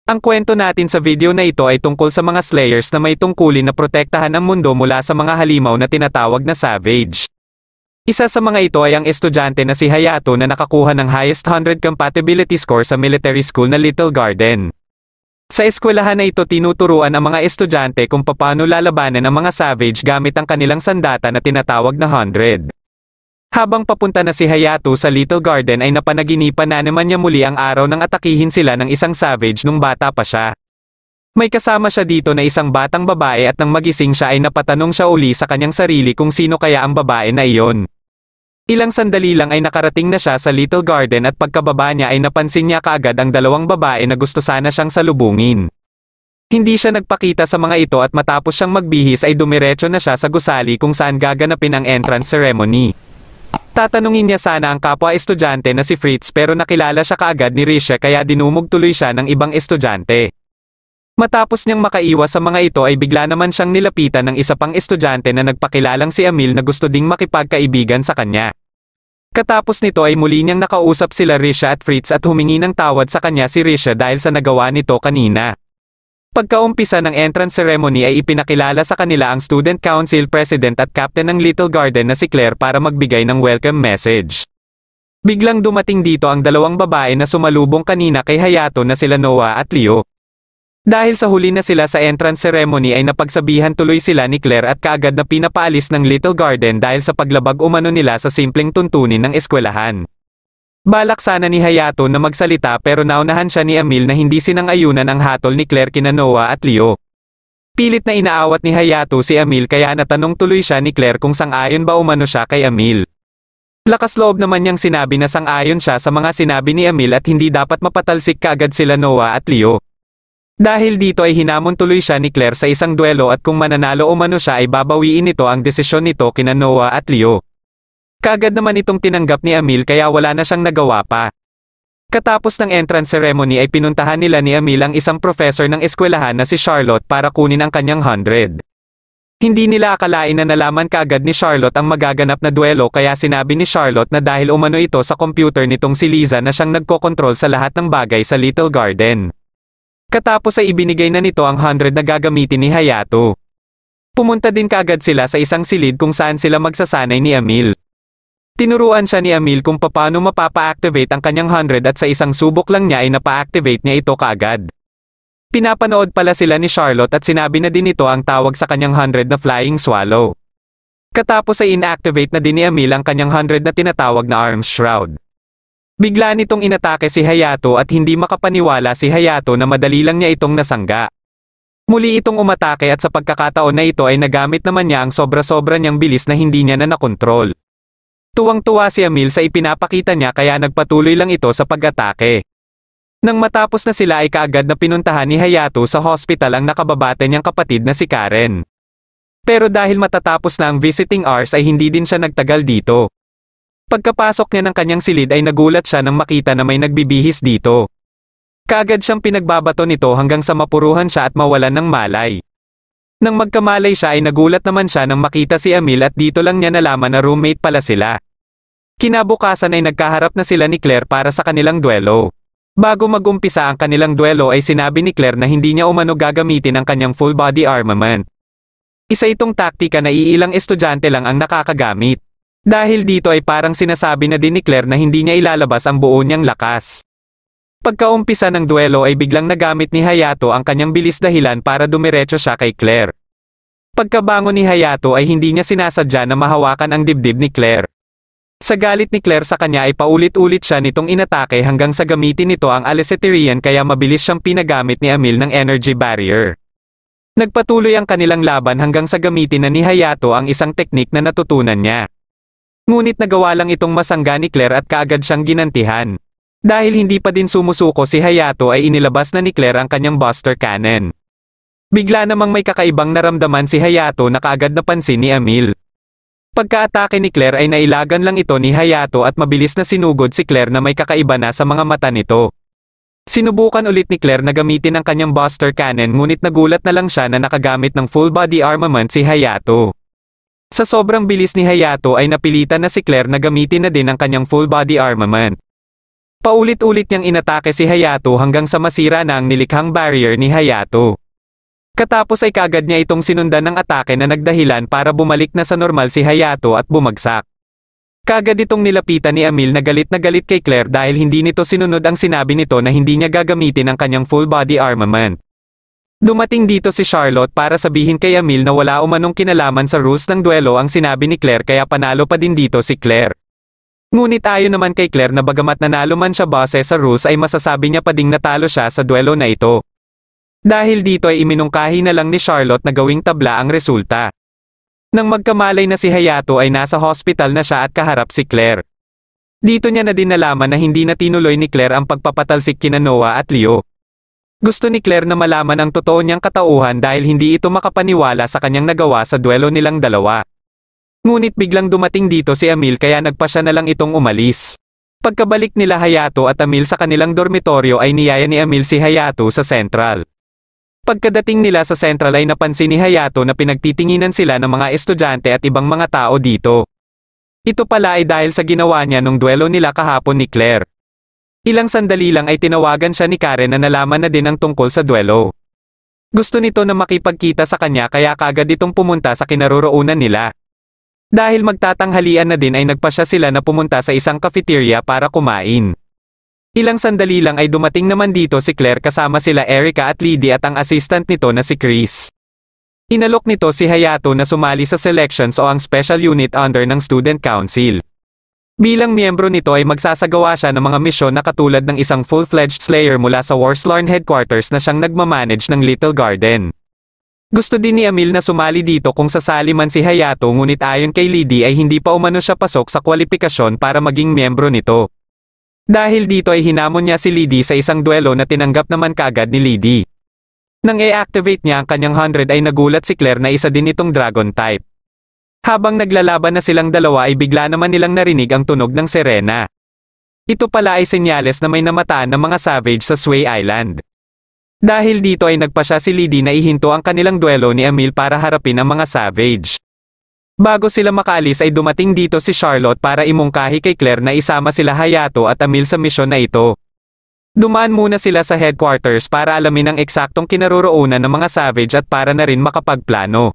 Ang kwento natin sa video na ito ay tungkol sa mga Slayers na may tungkulin na protektahan ang mundo mula sa mga halimaw na tinatawag na Savage. Isa sa mga ito ay ang estudyante na si Hayato na nakakuha ng highest 100 compatibility score sa military school na Little Garden. Sa eskwelahan na ito tinuturuan ang mga estudyante kung paano lalabanan ang mga Savage gamit ang kanilang sandata na tinatawag na 100. Habang papunta na si Hayato sa Little Garden ay napanaginipan na naman niya muli ang araw nang atakihin sila ng isang Savage nung bata pa siya. May kasama siya dito na isang batang babae at nang magising siya ay napatanong siya uli sa kanyang sarili kung sino kaya ang babae na iyon. Ilang sandali lang ay nakarating na siya sa Little Garden at pagkababa niya ay napansin niya kaagad ang dalawang babae na gusto sana siyang salubungin. Hindi siya nagpakita sa mga ito at matapos siyang magbihis ay dumiretso na siya sa gusali kung saan gaganapin ang entrance ceremony. Tatanungin niya sana ang kapwa estudyante na si Fritz pero nakilala siya kaagad ni Risha kaya dinumog tuloy siya ng ibang estudyante. Matapos niyang makaiwas sa mga ito ay bigla naman siyang nilapitan ng isa pang estudyante na nagpakilalang si Emil na gusto ding makipagkaibigan sa kanya. Katapos nito ay muli niyang nakausap sila Risha at Fritz at humingi ng tawad sa kanya si Risha dahil sa nagawa nito kanina. Pagkaumpisa ng entrance ceremony ay ipinakilala sa kanila ang Student Council President at Captain ng Little Garden na si Claire para magbigay ng welcome message. Biglang dumating dito ang dalawang babae na sumalubong kanina kay Hayato na sila Noah at Leo. Dahil sa huli na sila sa entrance ceremony ay napagsabihan tuloy sila ni Claire at kaagad na pinapaalis ng Little Garden dahil sa paglabag umano nila sa simpleng tuntunin ng eskwelahan. Balak sana ni Hayato na magsalita pero naunahan siya ni Emil na hindi sinang-ayunan ang hatol ni Claire kina Noah at Leo. Pilit na inaawat ni Hayato si Emil kaya natanong tuloy siya ni Claire kung sang-ayon ba umano siya kay Emil. Lakas loob naman niyang sinabi na sang-ayon siya sa mga sinabi ni Emil at hindi dapat mapatalsik kaagad sila Noah at Leo. Dahil dito ay hinamon tuloy siya ni Claire sa isang duelo at kung mananalo umano siya ay babawiin nito ang desisyon nito kina Noah at Leo. Kaagad naman itong tinanggap ni Emil kaya wala na siyang nagawa pa. Katapos ng entrance ceremony ay pinuntahan nila ni Emil ang isang professor ng eskwelahan na si Charlotte para kunin ang kanyang 100. Hindi nila akalain na nalaman kaagad ni Charlotte ang magaganap na duelo kaya sinabi ni Charlotte na dahil umano ito sa computer nitong si Liza na siyang nagkokontrol sa lahat ng bagay sa Little Garden. Katapos ay ibinigay na nito ang 100 na gagamitin ni Hayato. Pumunta din kaagad sila sa isang silid kung saan sila magsasanay ni Emil. Tinuruan siya ni Emil kung paano mapapa-activate ang kanyang 100 at sa isang subok lang niya ay napa-activate niya ito kaagad. Pinapanood pala sila ni Charlotte at sinabi na din ito ang tawag sa kanyang 100 na Flying Swallow. Katapos ay inactivate na din ni Emil ang kanyang 100 na tinatawag na Arms Shroud. Bigla nitong inatake si Hayato at hindi makapaniwala si Hayato na madali lang niya itong nasangga. Muli itong umatake at sa pagkakataon na ito ay nagamit naman niya ang sobra-sobra niyang bilis na hindi niya na nakontrol. Tuwang-tuwa si Emil sa ipinapakita niya kaya nagpatuloy lang ito sa pag-atake. Nang matapos na sila ay kaagad na pinuntahan ni Hayato sa hospital ang nakababate niyang kapatid na si Karen. Pero dahil matatapos na ang visiting hours ay hindi din siya nagtagal dito. Pagkapasok niya ng kanyang silid ay nagulat siya nang makita na may nagbibihis dito. Kaagad siyang pinagbabato nito hanggang sa mapuruhan siya at mawalan ng malay. Nang magkamalay siya ay nagulat naman siya nang makita si Emil at dito lang niya nalaman na roommate pala sila. Kinabukasan ay nagkaharap na sila ni Claire para sa kanilang duelo. Bago mag-umpisa ang kanilang duelo ay sinabi ni Claire na hindi niya umano gagamitin ang kanyang full body armament. Isa itong taktika na iilang estudyante lang ang nakakagamit. Dahil dito ay parang sinasabi na din ni Claire na hindi niya ilalabas ang buo niyang lakas. Pagkaumpisa ng duelo ay biglang nagamit ni Hayato ang kanyang bilis dahilan para dumiretso siya kay Claire. Pagkabangon ni Hayato ay hindi niya sinasadya na mahawakan ang dibdib ni Claire. Sa galit ni Claire sa kanya ay paulit-ulit siya nitong inatake hanggang sa gamitin nito ang Alicetirian kaya mabilis siyang pinagamit ni Emil ng energy barrier. Nagpatuloy ang kanilang laban hanggang sa gamitin na ni Hayato ang isang teknik na natutunan niya. Ngunit nagawa lang itong masangga ni Claire at kaagad siyang ginantihan. Dahil hindi pa din sumusuko si Hayato ay inilabas na ni Claire ang kanyang Buster Cannon. Bigla namang may kakaibang naramdaman si Hayato na kaagad napansin ni Emil. Pagka-atake ni Claire ay nailagan lang ito ni Hayato at mabilis na sinugod si Claire na may kakaiba na sa mga mata nito. Sinubukan ulit ni Claire na gamitin ang kanyang Buster Cannon ngunit nagulat na lang siya na nakagamit ng full body armament si Hayato. Sa sobrang bilis ni Hayato ay napilitan na si Claire na gamitin na din ang kanyang full body armament. Paulit-ulit niyang inatake si Hayato hanggang sa masira na ang nilikhang barrier ni Hayato. Katapos ay kagad niya itong sinundan ng atake na nagdahilan para bumalik na sa normal si Hayato at bumagsak. Kagad itong nilapitan ni Emil na galit kay Claire dahil hindi nito sinunod ang sinabi nito na hindi niya gagamitin ang kanyang full body armament. Dumating dito si Charlotte para sabihin kay Emil na wala umanong kinalaman sa rules ng duelo ang sinabi ni Claire kaya panalo pa din dito si Claire. Ngunit ayon naman kay Claire na bagamat nanalo man siya base sa rules ay masasabi niya pa ding natalo siya sa duelo na ito. Dahil dito ay iminungkahi na lang ni Charlotte na gawing tabla ang resulta. Nang magkamalay na si Hayato ay nasa hospital na siya at kaharap si Claire. Dito niya na din nalaman na hindi na tinuloy ni Claire ang pagpapatalsik kina Noah at Leo. Gusto ni Claire na malaman ang totoo niyang katauhan dahil hindi ito makapaniwala sa kanyang nagawa sa duelo nilang dalawa. Ngunit biglang dumating dito si Emil kaya nagpasya na lang itong umalis. Pagkabalik nila Hayato at Emil sa kanilang dormitoryo ay niyaya ni Emil si Hayato sa Central. Pagkadating nila sa Central ay napansin ni Hayato na pinagtitinginan sila ng mga estudyante at ibang mga tao dito. Ito pala ay dahil sa ginawa niya nung duelo nila kahapon ni Claire. Ilang sandali lang ay tinawagan siya ni Karen na nalaman na din ang tungkol sa duelo. Gusto nito na makipagkita sa kanya kaya kagad itong pumunta sa kinaroroonan nila. Dahil magtatanghalian na din ay nagpasya sila na pumunta sa isang cafeteria para kumain. Ilang sandali lang ay dumating naman dito si Claire kasama sila Erica at Liddy at ang assistant nito na si Chris. Inalok nito si Hayato na sumali sa selections o ang special unit under ng student council. Bilang miyembro nito ay magsasagawa siya ng mga misyon na katulad ng isang full-fledged slayer mula sa Warslarn headquarters na siyang nagmamanage ng Little Garden. Gusto din ni Emil na sumali dito kung sasali man si Hayato ngunit ayon kay Liddy ay hindi pa umano siya pasok sa kwalifikasyon para maging miyembro nito. Dahil dito ay hinamon niya si Liddy sa isang duelo na tinanggap naman kaagad ni Liddy. Nang i-activate niya ang kanyang 100 ay nagulat si Claire na isa din itong dragon type. Habang naglalaban na silang dalawa ay bigla naman nilang narinig ang tunog ng sirena. Ito pala ay senyales na may namataan ng mga savage sa Sway Island. Dahil dito ay nagpasya si Liddy na ihinto ang kanilang duelo ni Emil para harapin ang mga savage. Bago sila makaalis ay dumating dito si Charlotte para imungkahi kay Claire na isama sila Hayato at Emil sa misyon na ito. Dumaan muna sila sa headquarters para alamin ang eksaktong kinaroroonan ng mga savage at para na rin makapagplano.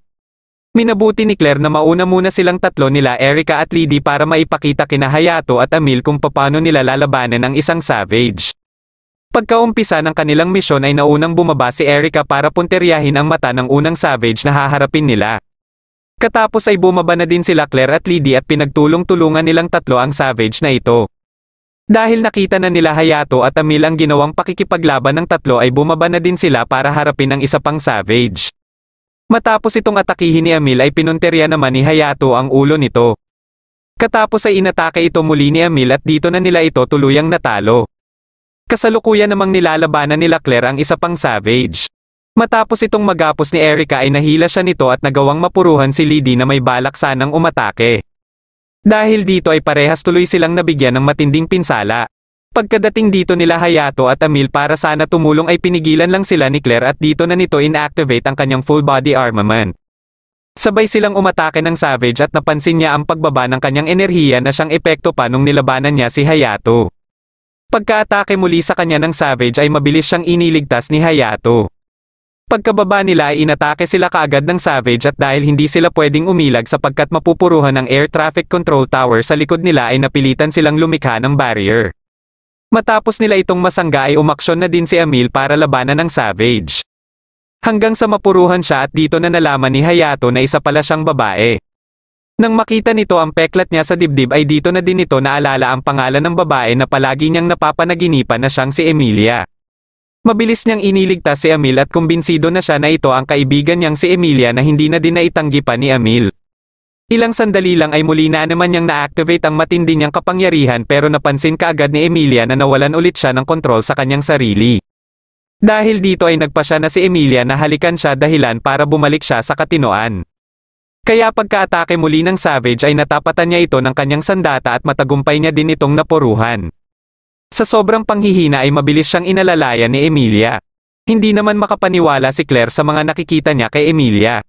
Minabuti ni Claire na mauna muna silang tatlo nila Erica at Liddy para maipakita kina Hayato at Emil kung paano nila lalabanan ang isang savage. Pagkaumpisa ng kanilang misyon ay naunang bumaba si Erica para punteryahin ang mata ng unang savage na haharapin nila. Katapos ay bumaba na din sila Claire at Liddy at pinagtulong-tulungan nilang tatlo ang savage na ito. Dahil nakita na nila Hayato at Emil ang ginawang pakikipaglaban ng tatlo ay bumaba na din sila para harapin ang isa pang savage. Matapos itong atakihin ni Emil ay pinunterya naman ni Hayato ang ulo nito. Katapos ay inatake ito muli ni Emil at dito na nila ito tuluyang natalo. Kasalukuyan namang nilalabanan nila Claire ang isa pang savage. Matapos itong magapos ni Erica ay nahila siya nito at nagawang mapuruhan si Liddy na may balak sanang umatake. Dahil dito ay parehas tuloy silang nabigyan ng matinding pinsala. Pagkadating dito nila Hayato at Emil para sana tumulong ay pinigilan lang sila ni Claire at dito na nito inactivate ang kanyang full body armament. Sabay silang umatake ng savage at napansin niya ang pagbaba ng kanyang enerhiya na siyang epekto pa nung nilabanan niya si Hayato. Pagkaatake muli sa kanya ng savage ay mabilis siyang iniligtas ni Hayato. Pagkababa nila ay inatake sila kaagad ng savage at dahil hindi sila pwedeng umilag sapagkat mapupuruhan ng air traffic control tower sa likod nila ay napilitan silang lumikha ng barrier. Matapos nila itong masangga ay umaksyon na din si Emil para labanan ng savage. Hanggang sa mapuruhan siya at dito na nalaman ni Hayato na isa pala siyang babae. Nang makita nito ang peklat niya sa dibdib ay dito na din ito naalala ang pangalan ng babae na palagi niyang napapanaginipan na siyang si Emilia. Mabilis niyang iniligtas si Emil at kumbinsido na siya na ito ang kaibigan niyang si Emilia na hindi na din naitanggi pa ni Emil. Ilang sandali lang ay muli na naman niyang na-activate ang matindi niyang kapangyarihan pero napansin kaagad ni Emilia na nawalan ulit siya ng kontrol sa kanyang sarili. Dahil dito ay nagpasya na si Emilia na halikan siya dahilan para bumalik siya sa katinoan. Kaya pagkaatake muli ng savage ay natapatan niya ito ng kanyang sandata at matagumpay niya din itong napuruhan. Sa sobrang panghihina ay mabilis siyang inalalayan ni Emilia. Hindi naman makapaniwala si Claire sa mga nakikita niya kay Emilia.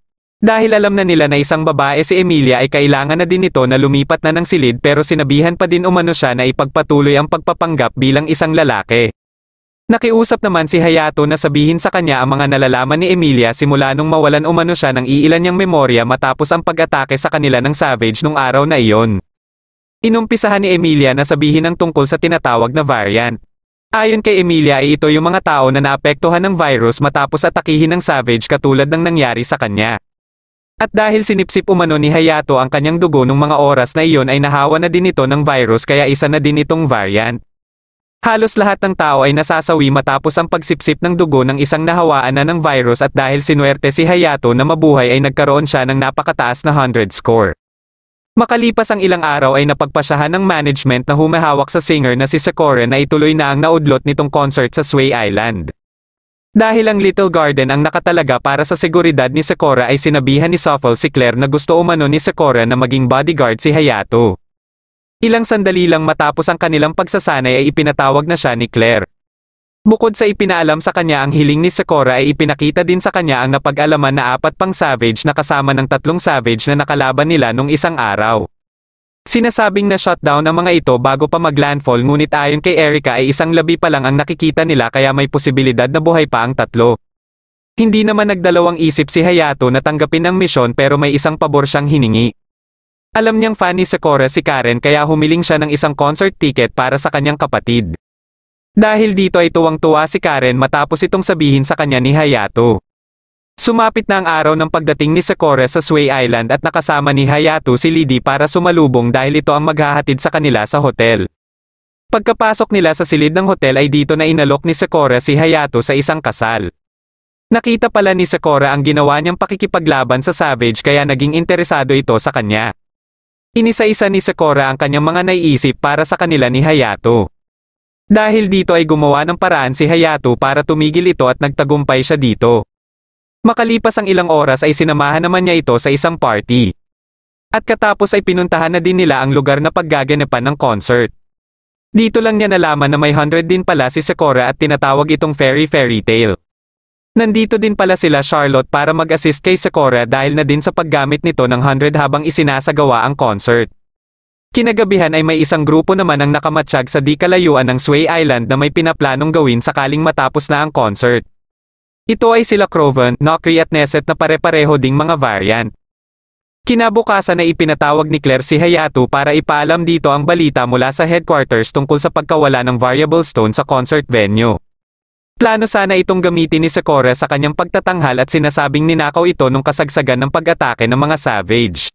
Dahil alam na nila na isang babae si Emilia ay kailangan na din ito na lumipat na ng silid pero sinabihan pa din umano siya na ipagpatuloy ang pagpapanggap bilang isang lalaki. Nakiusap naman si Hayato na sabihin sa kanya ang mga nalalaman ni Emilia simula nung mawalan umano siya ng iilan niyang memorya matapos ang pag-atake sa kanila ng Savage nung araw na iyon. Inumpisahan ni Emilia na sabihin ang tungkol sa tinatawag na variant. Ayon kay Emilia ay ito yung mga tao na naapektuhan ng virus matapos atakihin ng Savage katulad ng nangyari sa kanya. At dahil sinipsip umano ni Hayato ang kanyang dugo nung mga oras na iyon ay nahawa na din ito ng virus kaya isa na din itong variant. Halos lahat ng tao ay nasasawi matapos ang pagsipsip ng dugo ng isang nahawaan na ng virus at dahil sinuwerte si Hayato na mabuhay ay nagkaroon siya ng napakataas na 100 score. Makalipas ang ilang araw ay napagpasyahan ng management na humahawak sa singer na si Sakura na ituloy na ang naudlot nitong concert sa Sway Island. Dahil ang Little Garden ang nakatalaga para sa seguridad ni Sakura ay sinabihan ni Shuffle si Claire na gusto umano ni Sakura na maging bodyguard si Hayato. Ilang sandali lang matapos ang kanilang pagsasanay ay ipinatawag na siya ni Claire. Bukod sa ipinaalam sa kanya ang hiling ni Sakura ay ipinakita din sa kanya ang napag-alaman na 4 pang Savage na kasama ng 3 Savage na nakalaban nila nung isang araw. Sinasabing na shutdown ang mga ito bago pa mag-landfall ngunit ayon kay Erica ay isang labi pa lang ang nakikita nila kaya may posibilidad na buhay pa ang 3. Hindi naman nagdalawang isip si Hayato na tanggapin ang misyon pero may isang pabor siyang hiningi. Alam niyang fan ni Sakura si Karen kaya humiling siya ng isang concert ticket para sa kanyang kapatid. Dahil dito ay tuwang-tuwa si Karen matapos itong sabihin sa kanya ni Hayato. Sumapit na ang araw ng pagdating ni Sakura sa Sway Island at nakasama ni Hayato si Lady para sumalubong dahil ito ang maghahatid sa kanila sa hotel. Pagkapasok nila sa silid ng hotel ay dito na inalok ni Sakura si Hayato sa isang kasal. Nakita pala ni Sakura ang ginawa niyang pakikipaglaban sa Savage kaya naging interesado ito sa kanya. Inisa-isa ni Sakura ang kanyang mga naiisip para sa kanila ni Hayato. Dahil dito ay gumawa ng paraan si Hayato para tumigil ito at nagtagumpay siya dito. Makalipas ang ilang oras ay sinamahan naman niya ito sa isang party. At katapos ay pinuntahan na din nila ang lugar na paggaganapan ng concert. Dito lang niya nalaman na may 100 din pala si Sakura at tinatawag itong fairy tale. Nandito din pala sila Charlotte para mag-assist kay Sakura dahil na din sa paggamit nito ng 100 habang isinasagawa ang concert. Kinagabihan ay may isang grupo naman ang nakamatsyag sa di kalayuan ng Sway Island na may pinaplanong gawin sakaling matapos na ang concert. Ito ay sila Croven, Nokri at Neset na pare-pareho ding mga variant. Kinabukasan ay ipinatawag ni Claire si Hayato para ipaalam dito ang balita mula sa headquarters tungkol sa pagkawala ng variable stone sa concert venue. Plano sana itong gamitin ni Sakura sa kanyang pagtatanghal at sinasabing ninakaw ito nung kasagsagan ng pag-atake ng mga Savage.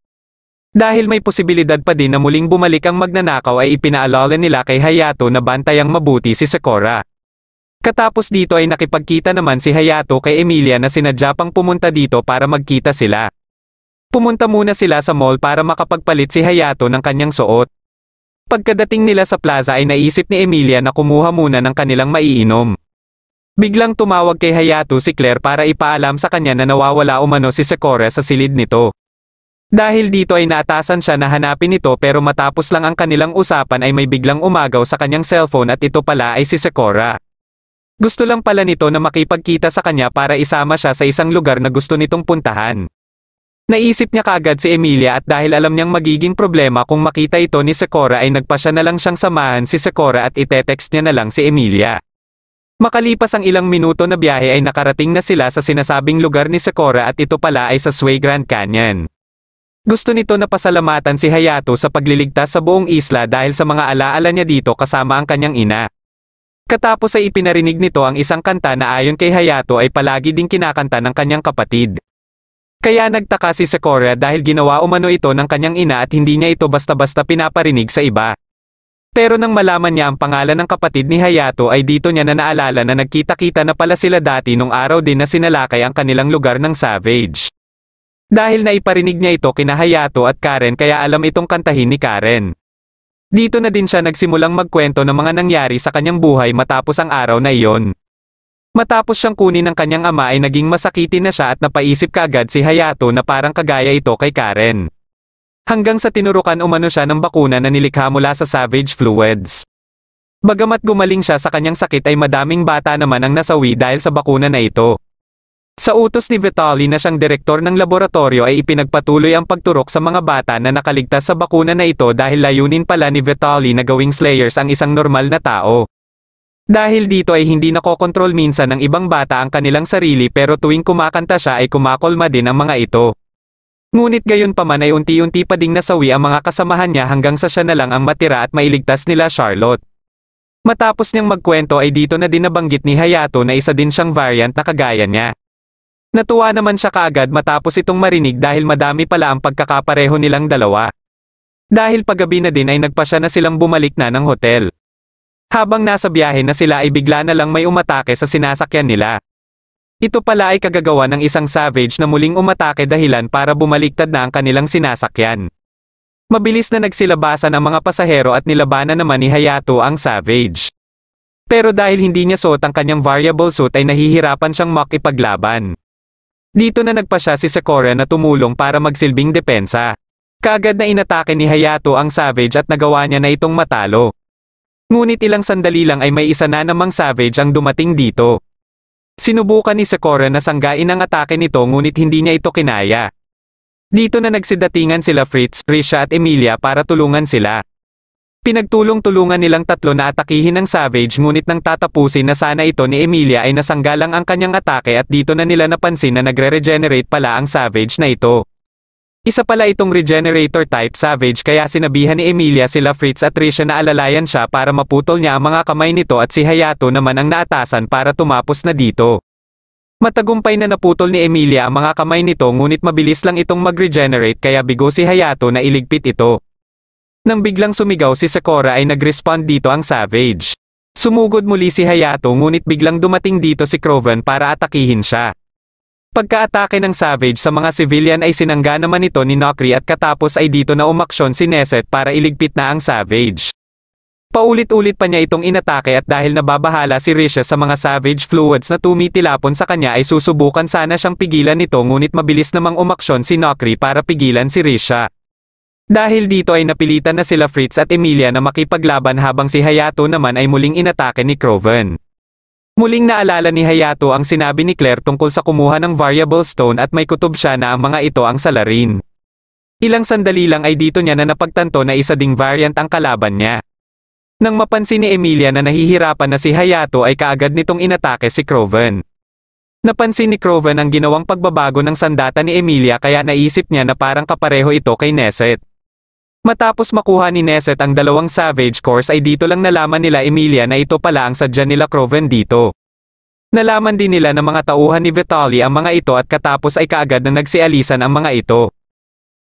Dahil may posibilidad pa din na muling bumalik ang magnanakaw ay ipinaalala nila kay Hayato na bantayang mabuti si Sakura. Katapos dito ay nakipagkita naman si Hayato kay Emilia na sinadya pang pumunta dito para magkita sila. Pumunta muna sila sa mall para makapagpalit si Hayato ng kanyang suot. Pagkadating nila sa plaza ay naisip ni Emilia na kumuha muna ng kanilang maiinom. Biglang tumawag kay Hayato si Claire para ipaalam sa kanya na nawawala umano si Sakura sa silid nito. Dahil dito ay naatasan siya na hanapin ito pero matapos lang ang kanilang usapan ay may biglang umagaw sa kanyang cellphone at ito pala ay si Sakura. Gusto lang pala nito na makipagkita sa kanya para isama siya sa isang lugar na gusto nitong puntahan. Naisip niya kaagad si Emilia at dahil alam niyang magiging problema kung makita ito ni Sakura ay nagpasya na lang siyang samahan si Sakura at ite-text niya na lang si Emilia. Makalipas ang ilang minuto na biyahe ay nakarating na sila sa sinasabing lugar ni Sakura at ito pala ay sa Sway Grand Canyon. Gusto nito na pasalamatan si Hayato sa pagliligtas sa buong isla dahil sa mga alaala niya dito kasama ang kanyang ina. Katapos ay ipinarinig nito ang isang kanta na ayon kay Hayato ay palagi ding kinakanta ng kanyang kapatid. Kaya nagtaka si Sakura dahil ginawa umano ito ng kanyang ina at hindi niya ito basta-basta pinaparinig sa iba. Pero nang malaman niya ang pangalan ng kapatid ni Hayato ay dito niya na naalala na nagkita-kita na pala sila dati nung araw din na sinalakay ang kanilang lugar ng Savage. Dahil naiparinig niya ito kina Hayato at Karen kaya alam itong kantahin ni Karen. Dito na din siya nagsimulang magkwento ng mga nangyari sa kanyang buhay matapos ang araw na iyon. Matapos siyang kunin ng kanyang ama ay naging masakitin na siya at napaisip kaagad si Hayato na parang kagaya ito kay Karen. Hanggang sa tinurukan umano siya ng bakuna na nilikha mula sa Savage Fluids. Bagamat gumaling siya sa kanyang sakit ay madaming bata naman ang nasawi dahil sa bakuna na ito. Sa utos ni Vitaly na siyang direktor ng laboratorio ay ipinagpatuloy ang pagturok sa mga bata na nakaligtas sa bakuna na ito dahil layunin pala ni Vitaly na gawing Slayers ang isang normal na tao. Dahil dito ay hindi nakokontrol minsan ng ibang bata ang kanilang sarili pero tuwing kumakanta siya ay kumakolma din ang mga ito. Ngunit gayon pa man ay unti-unti pa ding nasawi ang mga kasamahan niya hanggang sa siya na lang ang matira at mailigtas nila Charlotte. Matapos niyang magkwento ay dito na din nabanggit ni Hayato na isa din siyang variant na kagaya niya. Natuwa naman siya kaagad matapos itong marinig dahil madami pala ang pagkakapareho nilang dalawa. Dahil paggabi na din ay nagpasya na silang bumalik na ng hotel. Habang nasa biyahe na sila ay bigla na lang may umatake sa sinasakyan nila. Ito pala ay kagagawa ng isang savage na muling umatake dahilan para bumaliktad na ang kanilang sinasakyan. Mabilis na nagsilabasan ang mga pasahero at nilabanan naman ni Hayato ang savage. Pero dahil hindi niya suot ang kanyang variable suit ay nahihirapan siyang makipaglaban. Dito na nagpasya si Sakura na tumulong para magsilbing depensa. Kaagad na inatake ni Hayato ang savage at nagawa niya na itong matalo. Ngunit ilang sandali lang ay may isa na namang savage ang dumating dito. Sinubukan ni Sakura na sanggain ang atake nito ngunit hindi niya ito kinaya. Dito na nagsidatingan sila Fritz, Risha at Emilia para tulungan sila. Pinagtulong-tulungan nilang tatlo na atakihin ng savage ngunit nang tatapusin na sana ito ni Emilia ay nasanggalang ang kanyang atake at dito na nila napansin na nagre-regenerate pala ang savage na ito. Isa pala itong regenerator type savage kaya sinabihan ni Emilia sila Fritz at Risha na alalayan siya para maputol niya ang mga kamay nito at si Hayato naman ang naatasan para tumapos na dito. Matagumpay na naputol ni Emilia ang mga kamay nito ngunit mabilis lang itong mag-regenerate kaya bigo si Hayato na iligpit ito. Nang biglang sumigaw si Sakura ay nag-respond dito ang savage. Sumugod muli si Hayato ngunit biglang dumating dito si Croven para atakihin siya. Pagka-atake ng savage sa mga civilian ay sinangga naman ito ni Nokri at katapos ay dito na umaksyon si Neset para iligpit na ang savage. Paulit-ulit pa niya itong inatake at dahil nababahala si Risha sa mga savage fluids na tumitilapon sa kanya ay susubukan sana siyang pigilan nito ngunit mabilis namang umaksyon si Nokri para pigilan si Risha. Dahil dito ay napilitan na sila Fritz at Emilia na makipaglaban habang si Hayato naman ay muling inatake ni Croven. Muling naalala ni Hayato ang sinabi ni Claire tungkol sa kumuha ng variable stone at may kutob siya na ang mga ito ang salarin. Ilang sandali lang ay dito niya na napagtanto na isa ding variant ang kalaban niya. Nang mapansin ni Emilia na nahihirapan na si Hayato ay kaagad nitong inatake si Croven. Napansin ni Croven ang ginawang pagbabago ng sandata ni Emilia kaya naisip niya na parang kapareho ito kay Neset. Matapos makuha ni Neset ang dalawang savage cores ay dito lang nalaman nila Emilia na ito pala ang sadya nila Croven dito. Nalaman din nila ng mga tauhan ni Vitaly ang mga ito at katapos ay kaagad na nagsialisan ang mga ito.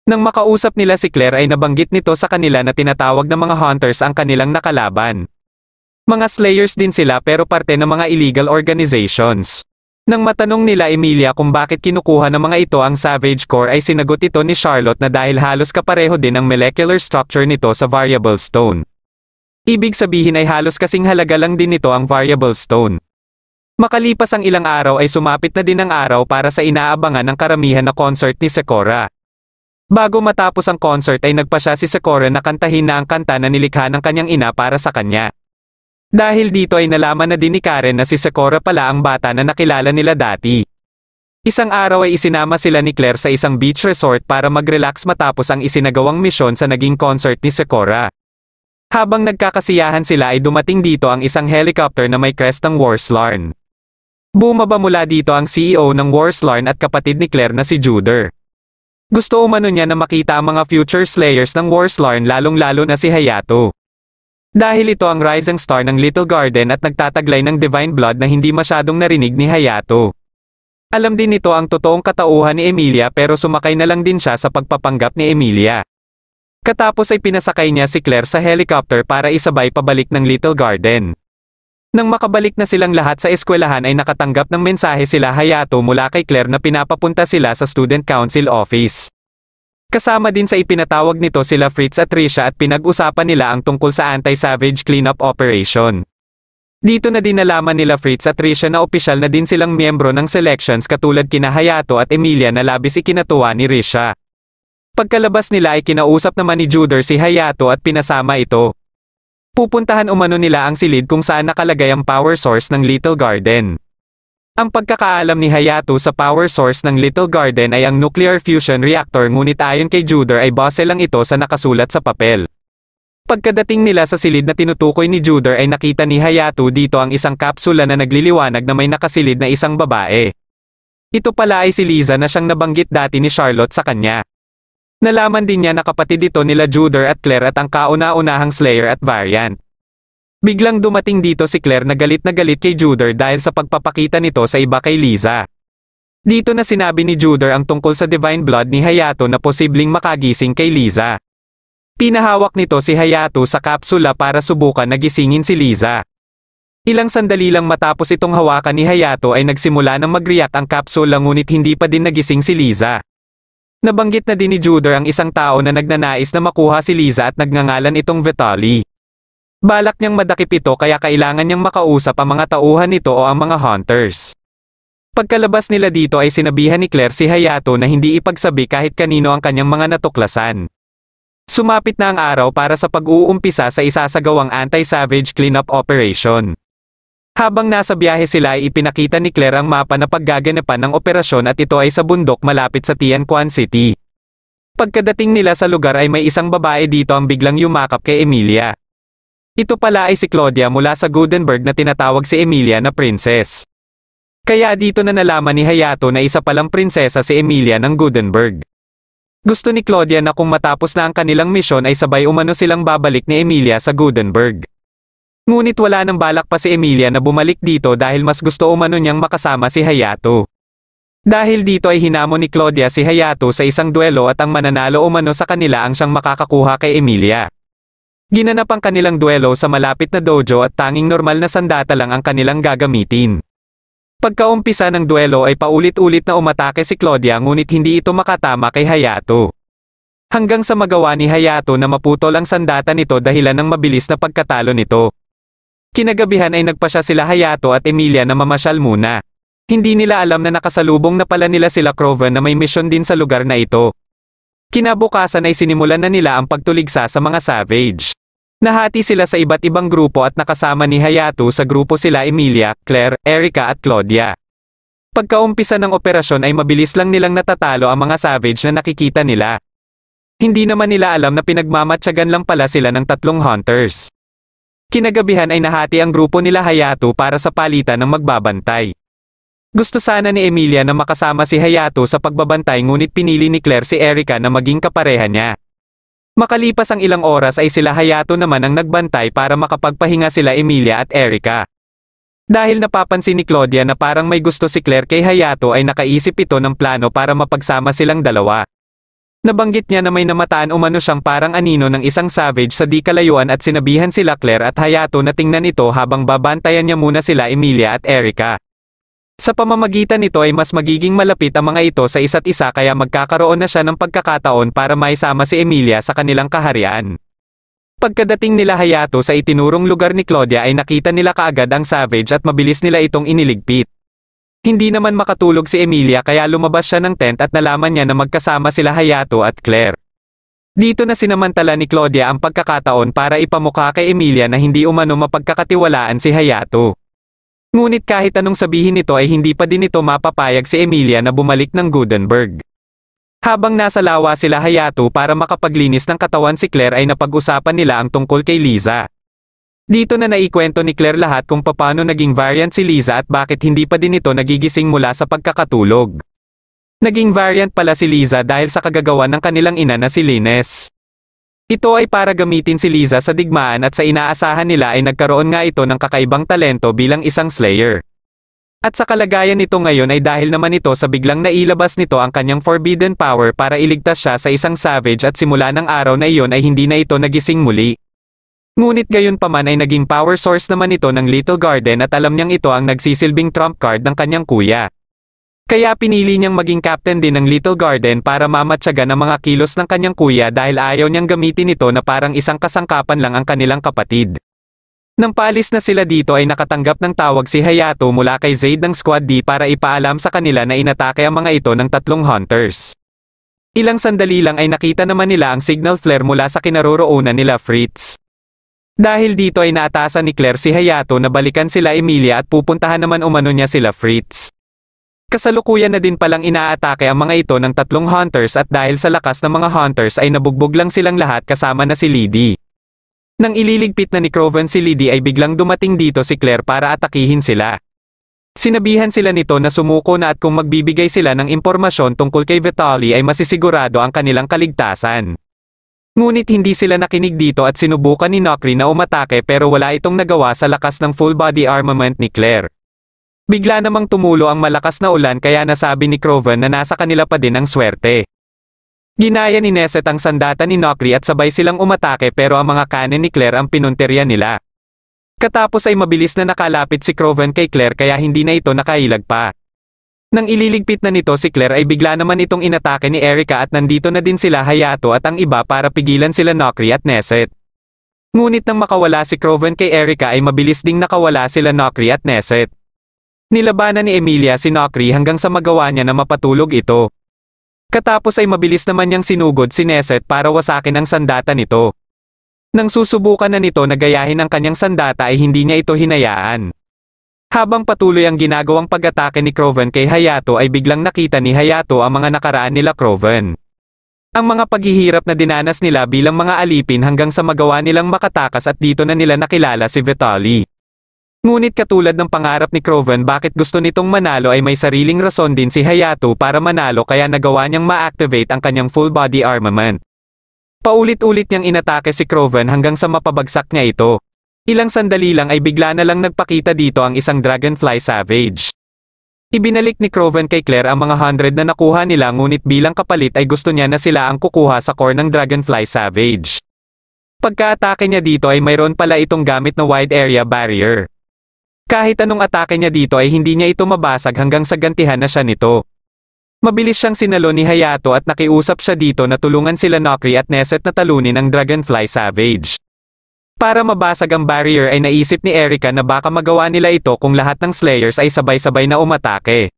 Nang makausap nila si Claire ay nabanggit nito sa kanila na tinatawag ng mga hunters ang kanilang nakalaban. Mga slayers din sila pero parte ng mga illegal organizations. Nang matanong nila Emilia kung bakit kinukuha ng mga ito ang savage core ay sinagot ito ni Charlotte na dahil halos kapareho din ang molecular structure nito sa variable stone. Ibig sabihin ay halos kasing halaga lang din nito ang variable stone. Makalipas ang ilang araw ay sumapit na din ang araw para sa inaabangan ng karamihan na concert ni Sakura. Bago matapos ang concert ay nagpasya si Sakura na kantahin na ang kanta na nilikha ng kanyang ina para sa kanya. Dahil dito ay nalaman na din ni Karen na si Sakura pala ang bata na nakilala nila dati. Isang araw ay isinama sila ni Claire sa isang beach resort para mag-relax matapos ang isinagawang misyon sa naging concert ni Sakura. Habang nagkakasiyahan sila ay dumating dito ang isang helicopter na may crest ng Warslarn. Bumaba mula dito ang CEO ng Warslarn at kapatid ni Claire na si Juder. Gusto umano niya na makita ang mga future slayers ng Warslarn lalong-lalo na si Hayato. Dahil ito ang rising star ng Little Garden at nagtataglay ng divine blood na hindi masyadong narinig ni Hayato. Alam din nito ang totoong katauhan ni Emilia pero sumakay na lang din siya sa pagpapanggap ni Emilia. Katapos ay pinasakay niya si Claire sa helicopter para isabay pabalik ng Little Garden. Nang makabalik na silang lahat sa eskwelahan ay nakatanggap ng mensahe sila Hayato mula kay Claire na pinapapunta sila sa Student Council Office. Kasama din sa ipinatawag nito sila Fritz at Risha at pinag-usapan nila ang tungkol sa anti-savage cleanup operation. Dito na din nalaman nila Fritz at Risha na opisyal na din silang miyembro ng selections katulad kina Hayato at Emilia na labis ikinatuwa ni Risha. Pagkalabas nila ay kinausap naman ni Juder si Hayato at pinasama ito. Pupuntahan umano nila ang silid kung saan nakalagay ang power source ng Little Garden. Ang pagkakaalam ni Hayato sa power source ng Little Garden ay ang nuclear fusion reactor, ngunit ayon kay Juder ay base lang ito sa nakasulat sa papel. Pagkadating nila sa silid na tinutukoy ni Juder ay nakita ni Hayato dito ang isang kapsula na nagliliwanag na may nakasilid na isang babae. Ito pala ay si Liza na siyang nabanggit dati ni Charlotte sa kanya. Nalaman din niya na kapatid ito nila Juder at Claire at ang kauna-unahang Slayer at Variant. Biglang dumating dito si Claire na galit kay Juder dahil sa pagpapakita nito sa iba kay Liza. Dito na sinabi ni Juder ang tungkol sa Divine Blood ni Hayato na posibleng makagising kay Liza. Pinahawak nito si Hayato sa kapsula para subukan na gisingin si Liza. Ilang sandali lang matapos itong hawakan ni Hayato ay nagsimula ng mag-react ang kapsula, ngunit hindi pa din nagising si Liza. Nabanggit na din ni Juder ang isang tao na nagnanais na makuha si Liza at nagngangalan itong Vitaly. Balak niyang madakip ito kaya kailangan niyang makausap ang mga tauhan nito o ang mga hunters. Pagkalabas nila dito ay sinabihan ni Claire si Hayato na hindi ipagsabi kahit kanino ang kanyang mga natuklasan. Sumapit na ang araw para sa pag-uumpisa sa isasagawang anti-savage cleanup operation. Habang nasa biyahe sila ay ipinakita ni Claire ang mapa na paggaganapan ng operasyon at ito ay sa bundok malapit sa Tianquan City. Pagkadating nila sa lugar ay may isang babae dito ang biglang yumakap kay Emilia. Ito pala ay si Claudia mula sa Gutenberg na tinatawag si Emilia na princess. Kaya dito na nalaman ni Hayato na isa palang prinsesa si Emilia ng Gutenberg. Gusto ni Claudia na kung matapos na ang kanilang misyon ay sabay umano silang babalik ni Emilia sa Gutenberg. Ngunit wala nang balak pa si Emilia na bumalik dito dahil mas gusto umano niyang makasama si Hayato. Dahil dito ay hinamon ni Claudia si Hayato sa isang duelo at ang mananalo umano sa kanila ang siyang makakakuha kay Emilia. Ginanap ang kanilang duelo sa malapit na dojo at tanging normal na sandata lang ang kanilang gagamitin. Pagkaumpisa ng duelo ay paulit-ulit na umatake si Claudia, ngunit hindi ito makatama kay Hayato. Hanggang sa magawa ni Hayato na maputol ang sandata nito dahilan ng mabilis na pagkatalo nito. Kinagabihan ay nagpasya sila Hayato at Emilia na mamasyal muna. Hindi nila alam na nakasalubong na pala nila sila Croven na may misyon din sa lugar na ito. Kinabukasan ay sinimulan na nila ang pagtuligsa sa mga savage. Nahati sila sa iba't ibang grupo at nakasama ni Hayato sa grupo sila Emilia, Claire, Erica at Claudia. Pagkaumpisa ng operasyon ay mabilis lang nilang natatalo ang mga savage na nakikita nila. Hindi naman nila alam na pinagmamatyagan lang pala sila ng 3 hunters. Kinagabihan ay nahati ang grupo nila Hayato para sa palitan ng magbabantay. Gusto sana ni Emilia na makasama si Hayato sa pagbabantay, ngunit pinili ni Claire si Erica na maging kapareha niya. Makalipas ang ilang oras ay sila Hayato naman ang nagbantay para makapagpahinga sila Emilia at Erica. Dahil napapansin ni Claudia na parang may gusto si Claire kay Hayato ay nakaisip ito ng plano para mapagsama silang dalawa. Nabanggit niya na may namataan umano siyang parang anino ng isang savage sa di kalayuan at sinabihan sila Claire at Hayato na tingnan ito habang babantayan niya muna sila Emilia at Erica. Sa pamamagitan nito ay mas magiging malapit ang mga ito sa isa't isa kaya magkakaroon na siya ng pagkakataon para maisama si Emilia sa kanilang kaharian. Pagkadating nila Hayato sa itinurong lugar ni Claudia ay nakita nila kaagad ang savage at mabilis nila itong iniligpit. Hindi naman makatulog si Emilia kaya lumabas siya ng tent at nalaman niya na magkasama sila Hayato at Claire. Dito na sinamantala ni Claudia ang pagkakataon para ipamukha kay Emilia na hindi umano mapagkakatiwalaan si Hayato. Ngunit kahit anong sabihin nito ay hindi pa din ito mapapayag si Emilia na bumalik ng Gutenberg. Habang nasa lawa sila Hayato para makapaglinis ng katawan si Claire ay napag-usapan nila ang tungkol kay Liza. Dito na naikwento ni Claire lahat kung paano naging variant si Liza at bakit hindi pa din ito nagigising mula sa pagkakatulog. Naging variant pala si Liza dahil sa kagagawan ng kanilang ina na si Linus. Ito ay para gamitin si Liza sa digmaan at sa inaasahan nila ay nagkaroon nga ito ng kakaibang talento bilang isang Slayer. At sa kalagayan nito ngayon ay dahil naman ito sa biglang nailabas nito ang kanyang forbidden power para iligtas siya sa isang savage at simula ng araw na iyon ay hindi na ito nagising muli. Ngunit gayon pa man ay naging power source naman ito ng Little Garden at alam niyang ito ang nagsisilbing trump card ng kanyang kuya. Kaya pinili niyang maging captain din ng Little Garden para mamatyagan ang mga kilos ng kanyang kuya dahil ayaw niyang gamitin ito na parang isang kasangkapan lang ang kanilang kapatid. Nang paalis na sila dito ay nakatanggap ng tawag si Hayato mula kay Zaid ng Squad D para ipaalam sa kanila na inatake ang mga ito ng 3 hunters. Ilang sandali lang ay nakita naman nila ang signal flare mula sa kinaroroonan nila Fritz. Dahil dito ay naatasan ni Claire si Hayato na balikan sila Emilia at pupuntahan naman umano niya sila Fritz. Kasalukuyan na din palang inaatake ang mga ito ng tatlong hunters at dahil sa lakas ng mga hunters ay nabugbog lang silang lahat kasama na si Lydie. Nang ililigpit na ni Craven si Lydie ay biglang dumating dito si Claire para atakihin sila. Sinabihan sila nito na sumuko na at kung magbibigay sila ng impormasyon tungkol kay Vitaly ay masisigurado ang kanilang kaligtasan. Ngunit hindi sila nakinig dito at sinubukan ni Nokri na umatake pero wala itong nagawa sa lakas ng full body armament ni Claire. Bigla namang tumulo ang malakas na ulan kaya nasabi ni Craven na nasa kanila pa din ang swerte. Ginaya ni Neset ang sandata ni Nokri at sabay silang umatake pero ang mga cannon ni Claire ang pinunterya nila. Katapos ay mabilis na nakalapit si Craven kay Claire kaya hindi na ito nakailag pa. Nang ililigpit na nito si Claire ay bigla naman itong inatake ni Erika at nandito na din sila Hayato at ang iba para pigilan sila Nokri at Neset. Ngunit nang makawala si Craven kay Erika ay mabilis ding nakawala sila Nokri at Neset. Nilabanan ni Emilia si Nokri hanggang sa magawa niya na mapatulog ito. Katapos ay mabilis naman niyang sinugod si Neset para wasakin ang sandata nito. Nang susubukan na nito na gayahin ang kanyang sandata ay hindi niya ito hinayaan. Habang patuloy ang ginagawang pag-atake ni Craven kay Hayato ay biglang nakita ni Hayato ang mga nakaraan nila Craven. Ang mga paghihirap na dinanas nila bilang mga alipin hanggang sa magawa nilang makatakas at dito na nila nakilala si Vitaly. Ngunit katulad ng pangarap ni Craven bakit gusto nitong manalo ay may sariling rason din si Hayato para manalo kaya nagawa niyang ma-activate ang kanyang full body armament. Paulit-ulit niyang inatake si Craven hanggang sa mapabagsak niya ito. Ilang sandali lang ay bigla na lang nagpakita dito ang isang Dragonfly Savage. Ibinalik ni Craven kay Claire ang mga 100 na nakuha nila ngunit bilang kapalit ay gusto niya na sila ang kukuha sa core ng Dragonfly Savage. Pagka-atake niya dito ay mayroon pala itong gamit na wide area barrier. Kahit anong atake niya dito ay hindi niya ito mabasag hanggang sa gantihan na siya nito. Mabilis siyang sinalo ni Hayato at nakiusap siya dito na tulungan sila Nokri at Neset na talunin ang Dragonfly Savage. Para mabasag ang barrier ay naisip ni Erika na baka magawa nila ito kung lahat ng Slayers ay sabay-sabay na umatake.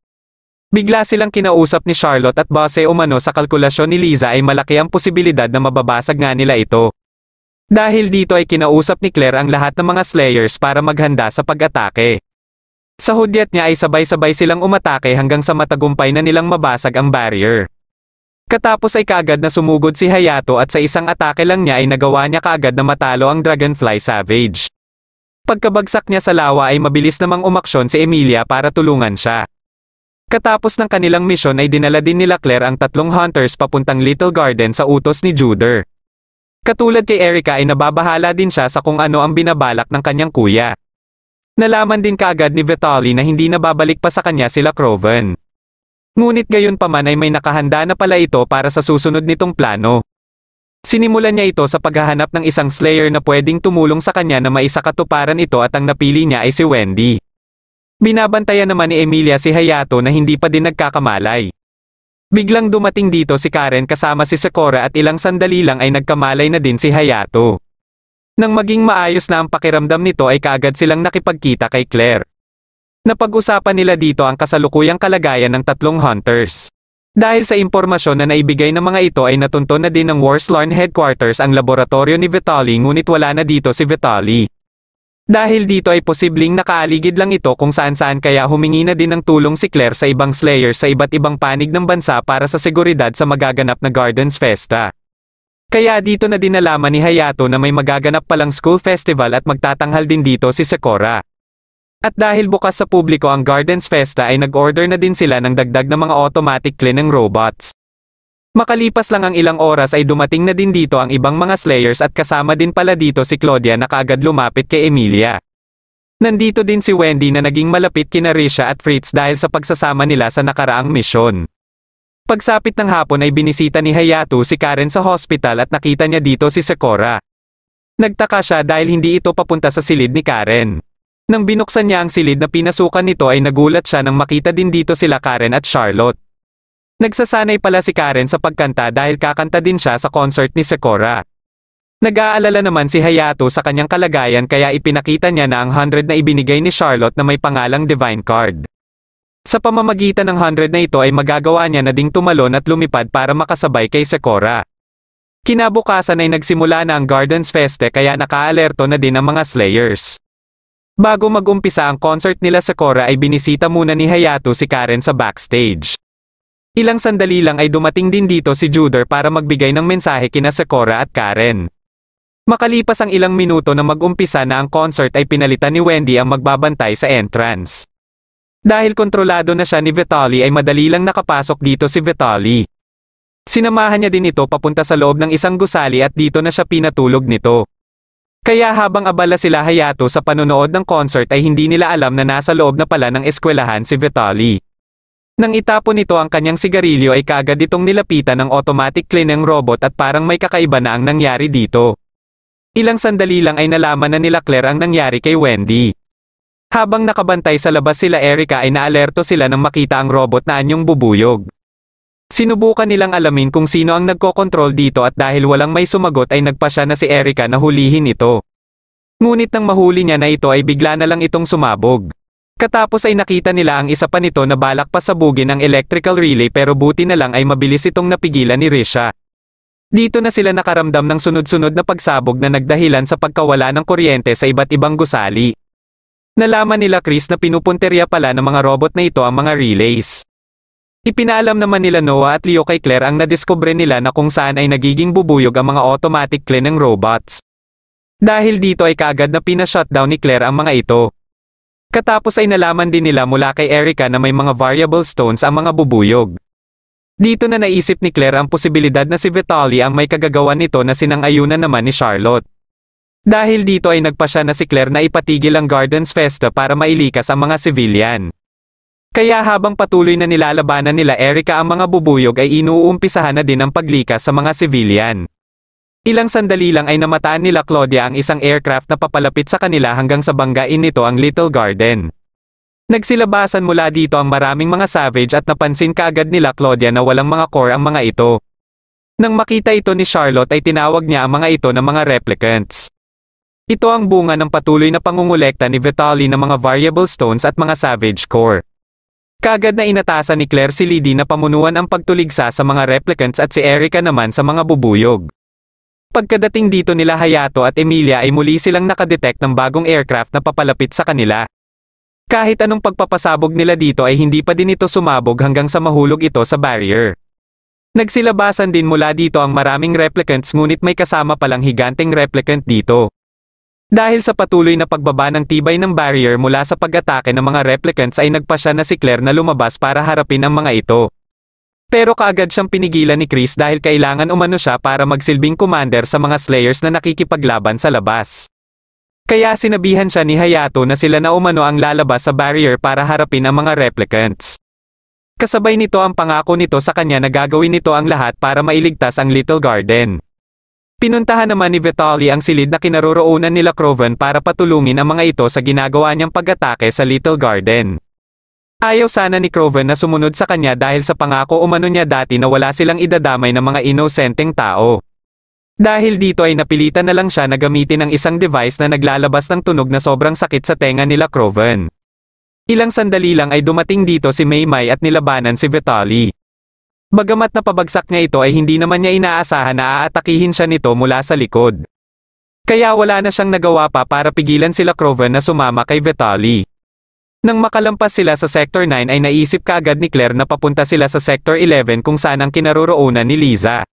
Bigla silang kinausap ni Charlotte at base umano sa kalkulasyon ni Liza ay malaki ang posibilidad na mababasag nga nila ito. Dahil dito ay kinausap ni Claire ang lahat ng mga Slayers para maghanda sa pag-atake. Sa hudyat niya ay sabay-sabay silang umatake hanggang sa matagumpay na nilang mabasag ang barrier. Katapos ay kaagad na sumugod si Hayato at sa isang atake lang niya ay nagawa niya kaagad na matalo ang Dragonfly Savage. Pagkabagsak niya sa lawa ay mabilis namang umaksyon si Emilia para tulungan siya. Katapos ng kanilang misyon ay dinala din nila Claire ang tatlong hunters papuntang Little Garden sa utos ni Juder. Katulad kay Erika ay nababahala din siya sa kung ano ang binabalak ng kanyang kuya. Nalaman din kaagad ni Vitaly na hindi nababalik pa sa kanya sila Craven. Ngunit gayon pa man ay may nakahanda na pala ito para sa susunod nitong plano. Sinimulan niya ito sa paghahanap ng isang Slayer na pwedeng tumulong sa kanya na maisakatuparan ito at ang napili niya ay si Wendy. Binabantayan naman ni Emilia si Hayato na hindi pa din nagkakamalay. Biglang dumating dito si Karen kasama si Sakura at ilang sandali lang ay nagkamalay na din si Hayato. Nang maging maayos na ang pakiramdam nito ay kaagad silang nakipagkita kay Claire. Napag-usapan nila dito ang kasalukuyang kalagayan ng tatlong hunters. Dahil sa impormasyon na naibigay ng mga ito ay natunto na din ng Warslarn Headquarters ang laboratorio ni Vitaly ngunit wala na dito si Vitaly. Dahil dito ay posibleng nakaaligid lang ito kung saan-saan kaya humingi na din ng tulong si Claire sa ibang Slayers sa iba't ibang panig ng bansa para sa seguridad sa magaganap na Gardens Festa. Kaya dito na din nalaman ni Hayato na may magaganap palang school festival at magtatanghal din dito si Sakura. At dahil bukas sa publiko ang Gardens Festa ay nag-order na din sila ng dagdag na mga automatic cleaning robots. Makalipas lang ang ilang oras ay dumating na din dito ang ibang mga Slayers at kasama din pala dito si Claudia na kaagad lumapit kay Emilia. Nandito din si Wendy na naging malapit kina Risha at Fritz dahil sa pagsasama nila sa nakaraang misyon. Pagsapit ng hapon ay binisita ni Hayato si Karen sa hospital at nakita niya dito si Sakura. Nagtaka siya dahil hindi ito papunta sa silid ni Karen. Nang binuksan niya ang silid na pinasukan nito ay nagulat siya nang makita din dito sila Karen at Charlotte. Nagsasanay pala si Karen sa pagkanta dahil kakanta din siya sa concert ni Sakura. Nag-aalala naman si Hayato sa kanyang kalagayan kaya ipinakita niya na ang 100 na ibinigay ni Charlotte na may pangalang Divine Card. Sa pamamagitan ng 100 na ito ay magagawa niya na ding tumalon at lumipad para makasabay kay Sakura. Kinabukasan ay nagsimula na ang Gardens Feste kaya nakaalerto na din ang mga Slayers. Bago mag-umpisa ang concert nila sa Sakura ay binisita muna ni Hayato si Karen sa backstage. Ilang sandali lang ay dumating din dito si Juder para magbigay ng mensahe kina Sakura at Karen. Makalipas ang ilang minuto na mag-umpisa na ang concert ay pinalitan ni Wendy ang magbabantay sa entrance. Dahil kontrolado na siya ni Vitaly ay madali lang nakapasok dito si Vitaly. Sinamahan niya din ito papunta sa loob ng isang gusali at dito na siya pinatulog nito. Kaya habang abala sila Hayato sa panonood ng concert ay hindi nila alam na nasa loob na pala ng eskwelahan si Vitaly. Nang itapon nito ang kanyang sigarilyo ay kaagad itong nilapitan ng automatic cleaning robot at parang may kakaiba na ang nangyari dito. Ilang sandali lang ay nalaman na nila Claire ang nangyari kay Wendy. Habang nakabantay sa labas sila Erica ay naalerto sila nang makita ang robot na anyong bubuyog. Sinubukan nilang alamin kung sino ang nagkokontrol dito at dahil walang may sumagot ay nagpasya na si Erica na hulihin ito. Ngunit nang mahuli niya na ito ay bigla na lang itong sumabog. Katapos ay nakita nila ang isa pa nito na balak pasabugin ang electrical relay pero buti na lang ay mabilis itong napigilan ni Risha. Dito na sila nakaramdam ng sunod-sunod na pagsabog na nagdahilan sa pagkawala ng kuryente sa iba't ibang gusali. Nalaman nila Chris na pinupunterya pala ng mga robot na ito ang mga relays. Ipinaalam naman nila Noah at Leo kay Claire ang nadiskubre nila na kung saan ay nagiging bubuyog ang mga automatic cleaning robots. Dahil dito ay kaagad na pina-shutdown ni Claire ang mga ito. Katapos ay nalaman din nila mula kay Erica na may mga variable stones ang mga bubuyog. Dito na naisip ni Claire ang posibilidad na si Vitaly ang may kagagawan nito na sinang-ayunan naman ni Charlotte. Dahil dito ay nagpasya na si Claire na ipatigil ang Gardens Festa para mailikas ang mga civilian. Kaya habang patuloy na nilalabanan nila Erica ang mga bubuyog ay inuumpisahan na din ang paglikas sa mga civilian. Ilang sandali lang ay namataan nila Claudia ang isang aircraft na papalapit sa kanila hanggang sa banggain nito ang Little Garden. Nagsilabasan mula dito ang maraming mga savage at napansin kaagad nila Claudia na walang mga core ang mga ito. Nang makita ito ni Charlotte ay tinawag niya ang mga ito na mga replicants. Ito ang bunga ng patuloy na pangungulekta ni Vitaly ng mga variable stones at mga savage core. Kaagad na inatasan ni Claire si Lydie na pamunuan ang pagtuligsa sa mga replicants at si Erica naman sa mga bubuyog. Pagkadating dito nila Hayato at Emilia ay muli silang nakadetect ng bagong aircraft na papalapit sa kanila. Kahit anong pagpapasabog nila dito ay hindi pa din ito sumabog hanggang sa mahulog ito sa barrier. Nagsilabasan din mula dito ang maraming replicants ngunit may kasama palang higanteng replicant dito. Dahil sa patuloy na pagbaba ng tibay ng barrier mula sa pag-atake ng mga replicants ay nagpasya na si Claire na lumabas para harapin ang mga ito. Pero kaagad siyang pinigilan ni Chris dahil kailangan umano siya para magsilbing commander sa mga Slayers na nakikipaglaban sa labas. Kaya sinabihan siya ni Hayato na sila na umano ang lalabas sa barrier para harapin ang mga replicants. Kasabay nito ang pangako nito sa kanya na gagawin nito ang lahat para mailigtas ang Little Garden. Pinuntahan naman ni Vitaly ang silid na kinaroroonan nila Craven para patulungin ang mga ito sa ginagawa niyang pag-atake sa Little Garden. Ayaw sana ni Craven na sumunod sa kanya dahil sa pangako umano niya dati na wala silang idadamay ng mga inosenteng tao. Dahil dito ay napilitan na lang siya na gamitin ang isang device na naglalabas ng tunog na sobrang sakit sa tenga nila Craven. Ilang sandali lang ay dumating dito si Maymay at nilabanan si Vitaly. Bagamat napabagsak niya ito ay hindi naman niya inaasahan na aatakihin siya nito mula sa likod. Kaya wala na siyang nagawa pa para pigilan sila Craven na sumama kay Vitaly. Nang makalampas sila sa Sector 9 ay naisip kaagad ni Claire na papunta sila sa Sector 11 kung saan ang kinaroroonan ni Liza.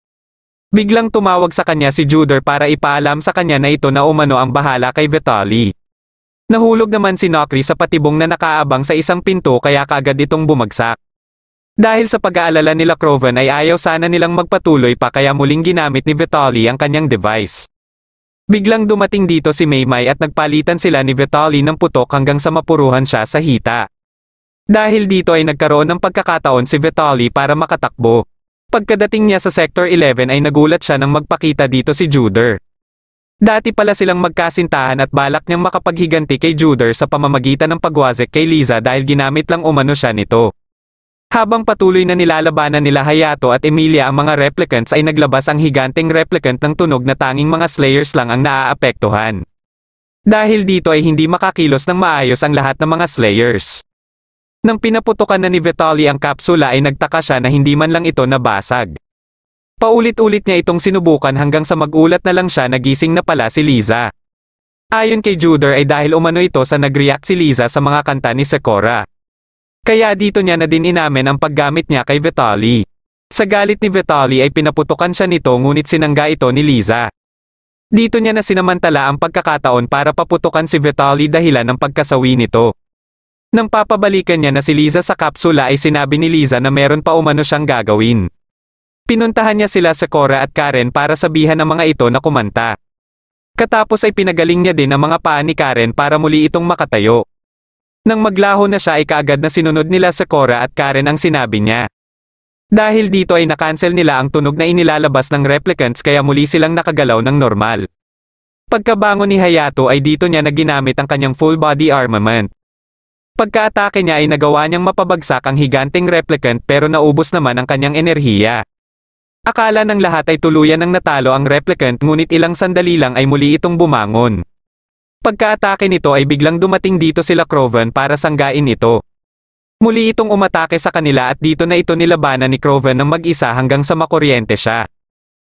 Biglang tumawag sa kanya si Juder para ipaalam sa kanya na ito na umano ang bahala kay Vitaly. Nahulog naman si Nokri sa patibong na nakaabang sa isang pinto kaya kaagad itong bumagsak. Dahil sa pag-aalala nila Craven ay ayaw sana nilang magpatuloy pa kaya muling ginamit ni Vitaly ang kanyang device. Biglang dumating dito si Maymay at nagpalitan sila ni Vitaly ng putok hanggang sa mapuruhan siya sa hita. Dahil dito ay nagkaroon ng pagkakataon si Vitaly para makatakbo. Pagkadating niya sa Sector 11 ay nagulat siya nang magpakita dito si Juder. Dati pala silang magkasintahan at balak niyang makapaghiganti kay Juder sa pamamagitan ng pagwazek kay Liza dahil ginamit lang umano siya nito. Habang patuloy na nilalabanan nila Hayato at Emilia ang mga replicants ay naglabas ang higanteng replicant ng tunog na tanging mga Slayers lang ang naaapektuhan. Dahil dito ay hindi makakilos ng maayos ang lahat ng mga Slayers. Nang pinaputukan na ni Vitaly ang kapsula ay nagtaka siya na hindi man lang ito nabasag. Paulit-ulit niya itong sinubukan hanggang sa magulat na lang siya na gising na pala si Liza. Ayon kay Juder ay dahil umano ito sa nag-react si Liza sa mga kanta ni Sakura. Kaya dito niya na din inamin ang paggamit niya kay Vitaly. Sa galit ni Vitaly ay pinaputukan siya nito ngunit sinangga ito ni Liza. Dito niya na sinamantala ang pagkakataon para paputukan si Vitaly dahilan ng pagkasawi nito. Nang papabalikan niya na si Liza sa kapsula ay sinabi ni Liza na meron pa umano siyang gagawin. Pinuntahan niya sila Sakura at Karen para sabihan ang mga ito na kumanta. Katapos ay pinagaling niya din ang mga paa ni Karen para muli itong makatayo. Nang maglaho na siya ay kaagad na sinunod nila Sakura at Karen ang sinabi niya. Dahil dito ay na-cancel nila ang tunog na inilalabas ng replicants kaya muli silang nakagalaw ng normal. Pagkabangon ni Hayato ay dito niya na ginamit ang kanyang full body armament. Pagka-atake niya ay nagawa niyang mapabagsak ang higanteng replicant pero naubos naman ang kanyang enerhiya. Akala ng lahat ay tuluyan ng natalo ang replicant ngunit ilang sandali lang ay muli itong bumangon. Pagka-atake nito ay biglang dumating dito sila Kroven para sanggain ito. Muli itong umatake sa kanila at dito na ito nilabanan ni Kroven ng mag-isa hanggang sa makuryente siya.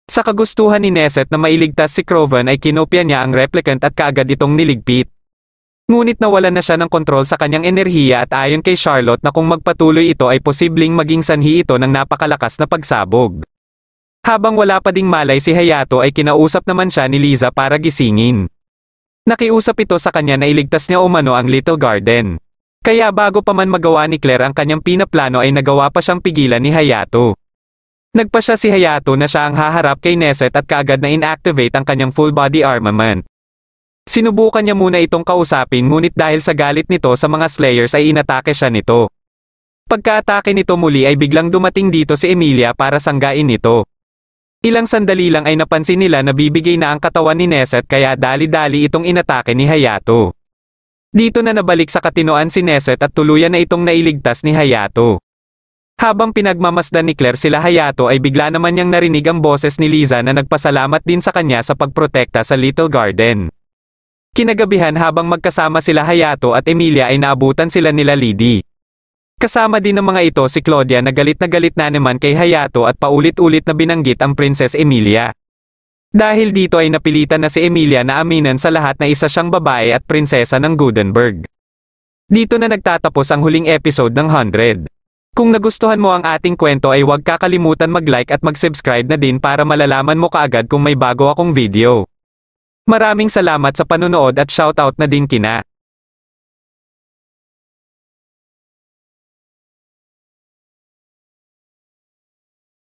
Sa kagustuhan ni Neset na mailigtas si Kroven ay kinopya niya ang replicant at kaagad itong niligpit. Ngunit nawalan na siya ng kontrol sa kanyang enerhiya at ayon kay Charlotte na kung magpatuloy ito ay posibleng maging sanhi ito ng napakalakas na pagsabog. Habang wala pa ding malay si Hayato ay kinausap naman siya ni Liza para gisingin. Nakiusap ito sa kanya na iligtas niya umano ang Little Garden. Kaya bago pa man magawa ni Claire ang kanyang pinaplano ay nagawa pa siyang pigilan ni Hayato. Nagpa siya si Hayato na siya ang haharap kay Neset at kaagad na inactivate ang kanyang full body armament. Sinubukan niya muna itong kausapin ngunit dahil sa galit nito sa mga Slayers ay inatake siya nito. Pagka-atake nito muli ay biglang dumating dito si Emilia para sanggain ito. Ilang sandali lang ay napansin nila na bibigay na ang katawan ni Neset kaya dali-dali itong inatake ni Hayato. Dito na nabalik sa katinoan si Neset at tuluyan na itong nailigtas ni Hayato. Habang pinagmamasdan ni Claire sila Hayato ay bigla naman niyang narinig ang boses ni Liza na nagpasalamat din sa kanya sa pagprotekta sa Little Garden. Kinagabihan habang magkasama sila Hayato at Emilia ay naabutan sila nila Lidi. Kasama din ng mga ito si Claudia na galit na naman kay Hayato at paulit-ulit na binanggit ang Princess Emilia. Dahil dito ay napilitan na si Emilia na aminan sa lahat na isa siyang babae at prinsesa ng Gudenberg. Dito na nagtatapos ang huling episode ng 100. Kung nagustuhan mo ang ating kwento ay huwag kakalimutan mag-like at mag-subscribe na din para malalaman mo kaagad kung may bago akong video. Maraming salamat sa panunood at shoutout na din kina